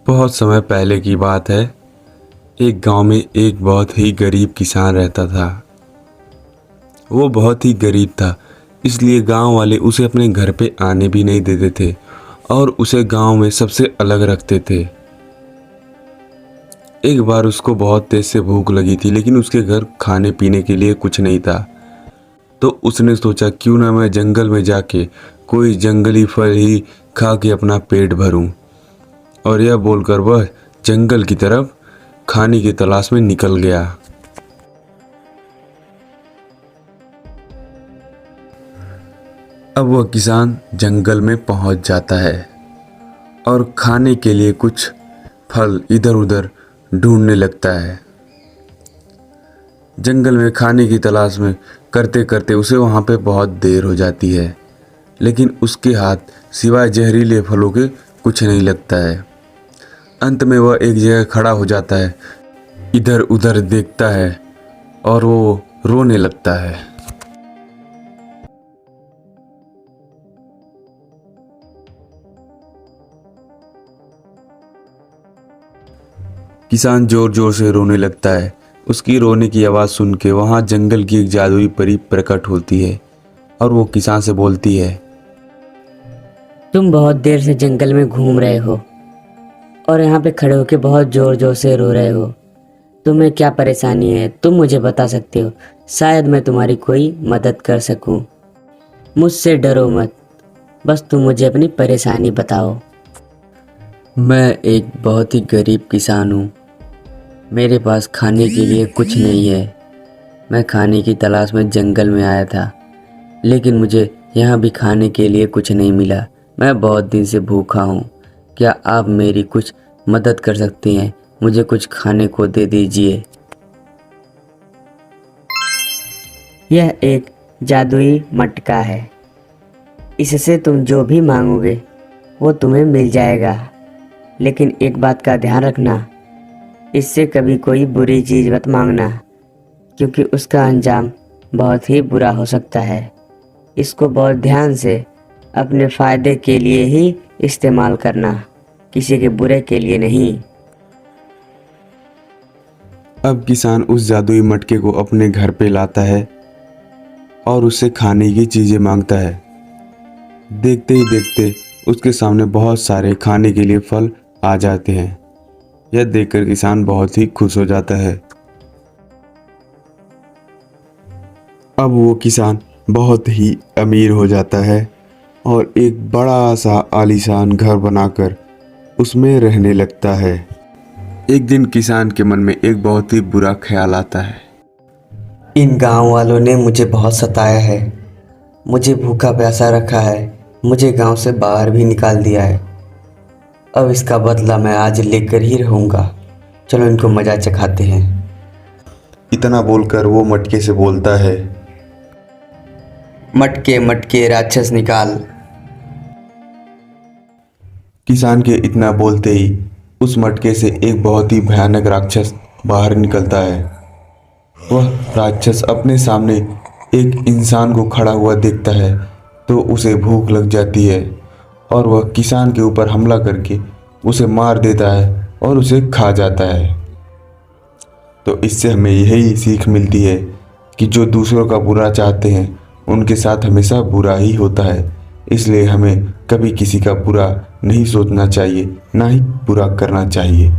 बहुत समय पहले की बात है। एक गांव में एक बहुत ही गरीब किसान रहता था। वो बहुत ही गरीब था, इसलिए गांव वाले उसे अपने घर पे आने भी नहीं देते थे और उसे गांव में सबसे अलग रखते थे। एक बार उसको बहुत तेज से भूख लगी थी, लेकिन उसके घर खाने पीने के लिए कुछ नहीं था। तो उसने सोचा क्यों ना मैं जंगल में जाके कोई जंगली फल ही खा के अपना पेट भरूं। और यह बोलकर वह जंगल की तरफ खाने की तलाश में निकल गया। अब वह किसान जंगल में पहुंच जाता है और खाने के लिए कुछ फल इधर उधर ढूंढने लगता है। जंगल में खाने की तलाश में करते करते उसे वहां पे बहुत देर हो जाती है, लेकिन उसके हाथ सिवाय जहरीले फलों के कुछ नहीं लगता है। अंत में वह एक जगह खड़ा हो जाता है, इधर उधर देखता है और वो रोने लगता है। किसान जोर जोर से रोने लगता है। उसकी रोने की आवाज़ सुन के वहाँ जंगल की एक जादुई परी प्रकट होती है और वो किसान से बोलती है, तुम बहुत देर से जंगल में घूम रहे हो और यहाँ पे खड़े होके बहुत जोर जोर से रो रहे हो। तुम्हें क्या परेशानी है? तुम मुझे बता सकते हो, शायद मैं तुम्हारी कोई मदद कर सकूं। मुझसे डरो मत, बस तुम मुझे अपनी परेशानी बताओ। मैं एक बहुत ही गरीब किसान हूँ। मेरे पास खाने के लिए कुछ नहीं है। मैं खाने की तलाश में जंगल में आया था, लेकिन मुझे यहाँ भी खाने के लिए कुछ नहीं मिला। मैं बहुत दिन से भूखा हूँ। क्या आप मेरी कुछ मदद कर सकते हैं? मुझे कुछ खाने को दे दीजिए। यह एक जादुई मटका है। इससे तुम जो भी मांगोगे वो तुम्हें मिल जाएगा, लेकिन एक बात का ध्यान रखना, इससे कभी कोई बुरी चीज़ मत मांगना, क्योंकि उसका अंजाम बहुत ही बुरा हो सकता है। इसको बहुत ध्यान से अपने फ़ायदे के लिए ही इस्तेमाल करना, किसी के बुरे के लिए नहीं। अब किसान उस जादुई मटके को अपने घर पे लाता है और उससे खाने की चीज़ें मांगता है। देखते ही देखते उसके सामने बहुत सारे खाने के लिए फल आ जाते हैं। यह देखकर किसान बहुत ही खुश हो जाता है। अब वो किसान बहुत ही अमीर हो जाता है और एक बड़ा सा आलीशान घर बनाकर उसमें रहने लगता है। एक दिन किसान के मन में एक बहुत ही बुरा ख्याल आता है। इन गांव वालों ने मुझे बहुत सताया है, मुझे भूखा प्यासा रखा है, मुझे गांव से बाहर भी निकाल दिया है। अब इसका बदला मैं आज लेकर ही रहूँगा। चलो इनको मजा चखाते हैं। इतना बोलकर वो मटके से बोलता है, मटके मटके राक्षस निकाल। किसान के इतना बोलते ही उस मटके से एक बहुत ही भयानक राक्षस बाहर निकलता है। वह राक्षस अपने सामने एक इंसान को खड़ा हुआ देखता है तो उसे भूख लग जाती है और वह किसान के ऊपर हमला करके उसे मार देता है और उसे खा जाता है। तो इससे हमें यही सीख मिलती है कि जो दूसरों का बुरा चाहते हैं उनके साथ हमेशा बुरा ही होता है। इसलिए हमें कभी किसी का बुरा नहीं सोचना चाहिए, ना ही बुरा करना चाहिए।